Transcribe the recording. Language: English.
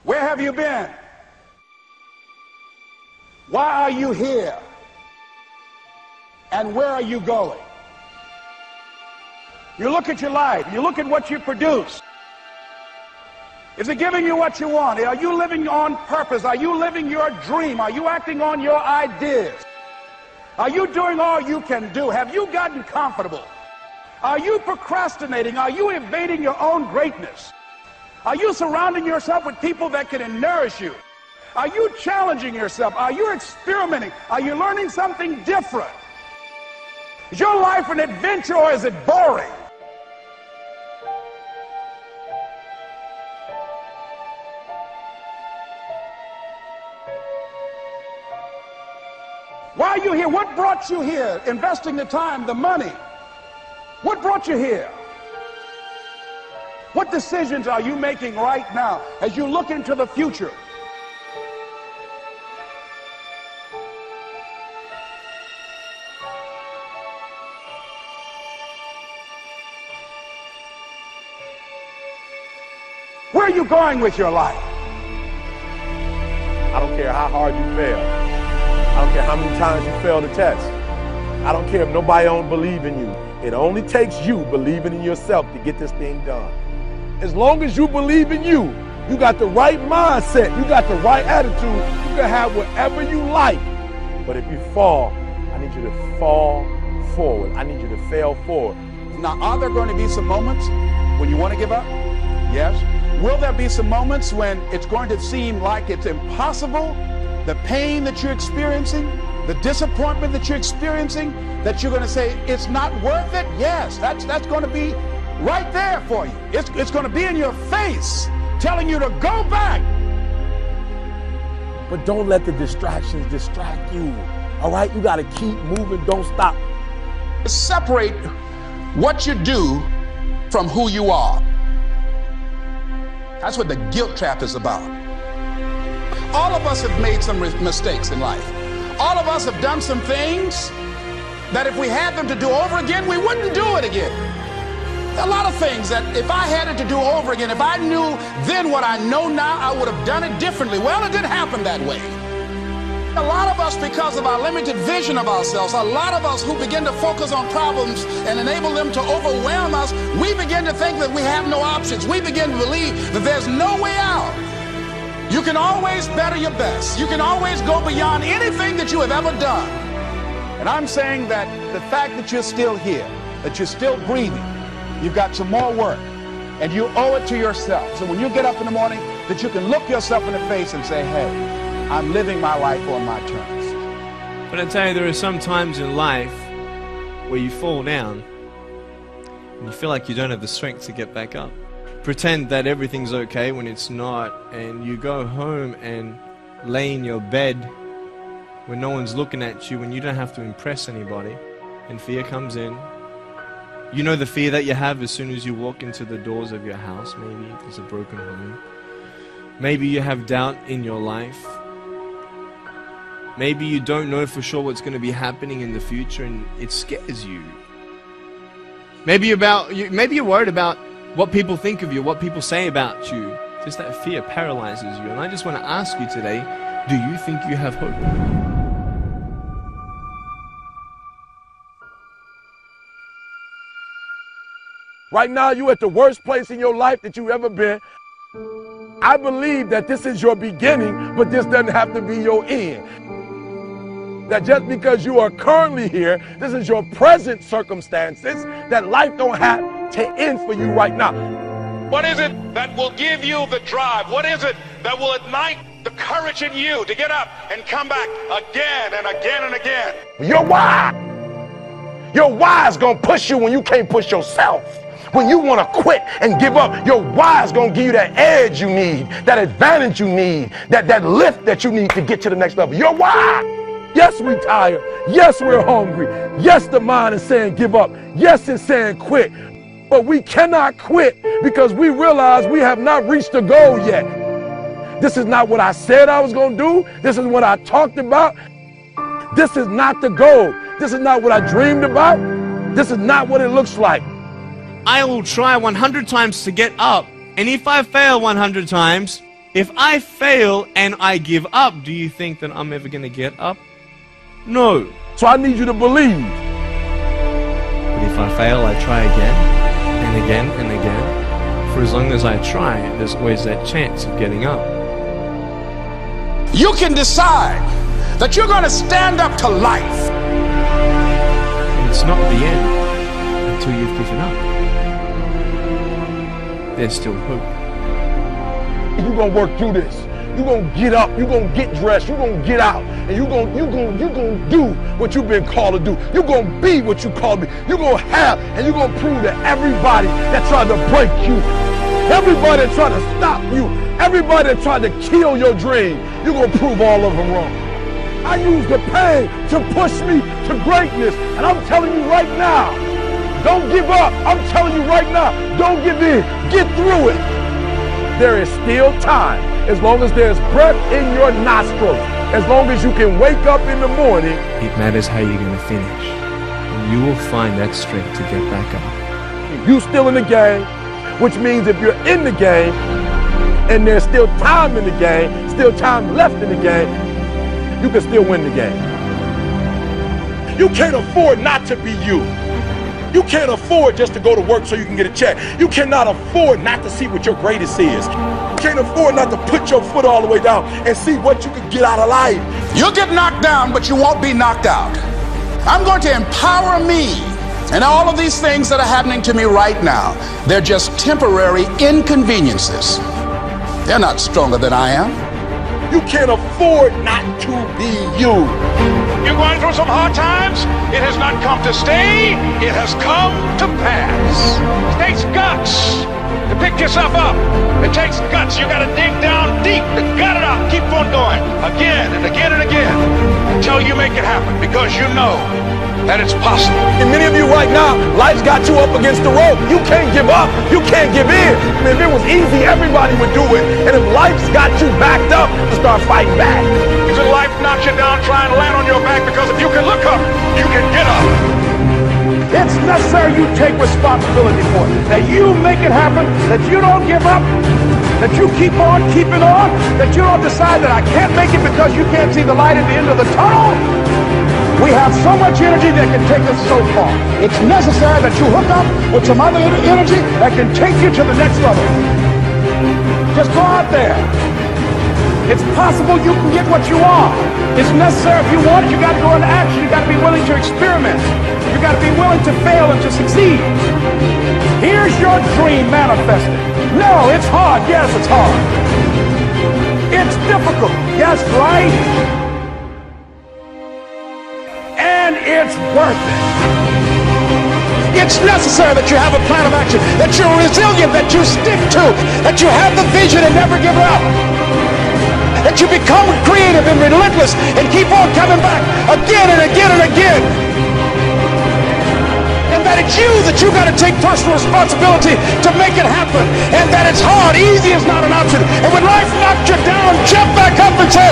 Where have you been? Why are you here? And where are you going? You look at your life, you look at what you produce. Is it giving you what you want? Are you living on purpose? Are you living your dream? Are you acting on your ideas? Are you doing all you can do? Have you gotten comfortable? Are you procrastinating? Are you evading your own greatness? Are you surrounding yourself with people that can nourish you? Are you challenging yourself? Are you experimenting? Are you learning something different? Is your life an adventure or is it boring? Why are you here? What brought you here? Investing the time, the money. What brought you here? What decisions are you making right now as you look into the future? Where are you going with your life? I don't care how hard you fail. I don't care how many times you fail the test. I don't care if nobody don't believe in you. It only takes you believing in yourself to get this thing done. As long as you believe in you, you got the right mindset, you got the right attitude, you can have whatever you like. But if you fall, I need you to fall forward. I need you to fail forward. Now, are there going to be some moments when you want to give up? Yes. Will there be some moments when it's going to seem like it's impossible? The pain that you're experiencing, the disappointment that you're experiencing, that you're going to say, it's not worth it? Yes, that's going to be right there for you. It's going to be in your face, telling you to go back. But don't let the distractions distract you. All right? You got to keep moving. Don't stop. Separate what you do from who you are. That's what the guilt trap is about. All of us have made some mistakes in life. All of us have done some things that if we had them to do over again, we wouldn't do it again. There are a lot of things that if I had it to do over again, if I knew then what I know now, I would have done it differently. Well, it didn't happen that way. A lot of us, because of our limited vision of ourselves, a lot of us who begin to focus on problems and enable them to overwhelm us, we begin to think that we have no options. We begin to believe that there's no way out. You can always better your best. You can always go beyond anything that you have ever done. And I'm saying that the fact that you're still here, that you're still breathing, you've got some more work, and you owe it to yourself. So when you get up in the morning, that you can look yourself in the face and say, hey, I'm living my life on my terms. But I tell you, there are some times in life where you fall down and you feel like you don't have the strength to get back up. Pretend that everything's okay when it's not, and you go home and lay in your bed when no one's looking at you, when you don't have to impress anybody, and fear comes in. You know the fear that you have as soon as you walk into the doors of your house. Maybe there's a broken home. Maybe you have doubt in your life. Maybe you don't know for sure what's going to be happening in the future and it scares you. Maybe you're worried about what people think of you, what people say about you. Just that fear paralyzes you. And I just want to ask you today, do you think you have hope? Right now, you're at the worst place in your life that you've ever been. I believe that this is your beginning, but this doesn't have to be your end. That just because you are currently here, this is your present circumstances, that life don't have to end for you right now. What is it that will give you the drive? What is it that will ignite the courage in you to get up and come back again and again and again? Your why. Your why is going to push you when you can't push yourself. When you want to quit and give up, your why is going to give you that edge you need, that advantage you need, that lift that you need to get to the next level. Your why. Yes, we're tired. Yes, we're hungry. Yes, the mind is saying give up. Yes, it's saying quit. But we cannot quit because we realize we have not reached the goal yet. This is not what I said I was going to do. This is what I talked about. This is not the goal. This is not what I dreamed about. This is not what it looks like. I will try 100 times to get up. And if I fail 100 times, If I fail and I give up, do you think that I'm ever going to get up? No. So I need you to believe. But if I fail, I try again and again and again. For as long as I try, there's always that chance of getting up. You can decide that you're going to stand up to life. And it's not the end until you've given up. There's still hope. You're going to work through this. You're going to get up. You're going to get dressed. You're going to get out. And you're going to do what you've been called to do. You're going to be what you called to be. You're going to have, and you're going to prove to everybody that tried to break you, everybody that tried to stop you, everybody that tried to kill your dream, you're going to prove all of them wrong. I use the pain to push me to greatness. And I'm telling you right now, don't give up. I'm telling you right now, don't give in. Get through it. There is still time. As long as there's breath in your nostrils, as long as you can wake up in the morning. It matters how you're going to finish. And you will find that strength to get back up. You still in the game, which means if you're in the game and there's still time in the game, still time left in the game, you can still win the game. You can't afford not to be you. You can't afford just to go to work so you can get a check. You cannot afford not to see what your greatest is. You can't afford not to put your foot all the way down and see what you can get out of life. You'll get knocked down, but you won't be knocked out. I'm going to empower me. And all of these things that are happening to me right now, they're just temporary inconveniences. They're not stronger than I am. You can't afford not to be you. You're going through some hard times. It has not come to stay. It has come to pass. It takes guts to pick yourself up. It takes guts. You got to dig down deep to gut it out. Keep on going again and again and again until you make it happen, because you know that it's possible. And many of you right now, life's got you up against the rope. You can't give up. You can't give in. If it was easy, everybody would do it. And if life's got you backed up, you start fighting back. If life knocks you down, try and land on your back, because if you can look up, you can get up. It's necessary you take responsibility for it. That you make it happen, that you don't give up, that you keep on keeping on, that you don't decide that I can't make it because you can't see the light at the end of the tunnel. We have so much energy that can take us so far. It's necessary that you hook up with some other energy that can take you to the next level. Just go out there. It's possible you can get what you want. It's necessary. If you want it, you got to go into action. You got to be willing to experiment. You got to be willing to fail and to succeed. Here's your dream manifested. No, it's hard. Yes, it's hard. It's difficult. Yes, right? And it's worth it. It's necessary that you have a plan of action, that you're resilient, that you stick to, that you have the vision and never give up, that you become creative and relentless and keep on coming back again and again and again. And that it's you that you got to take personal responsibility to make it happen. And that it's hard. Easy is not an option. And when life knocked you down, jump back up and said,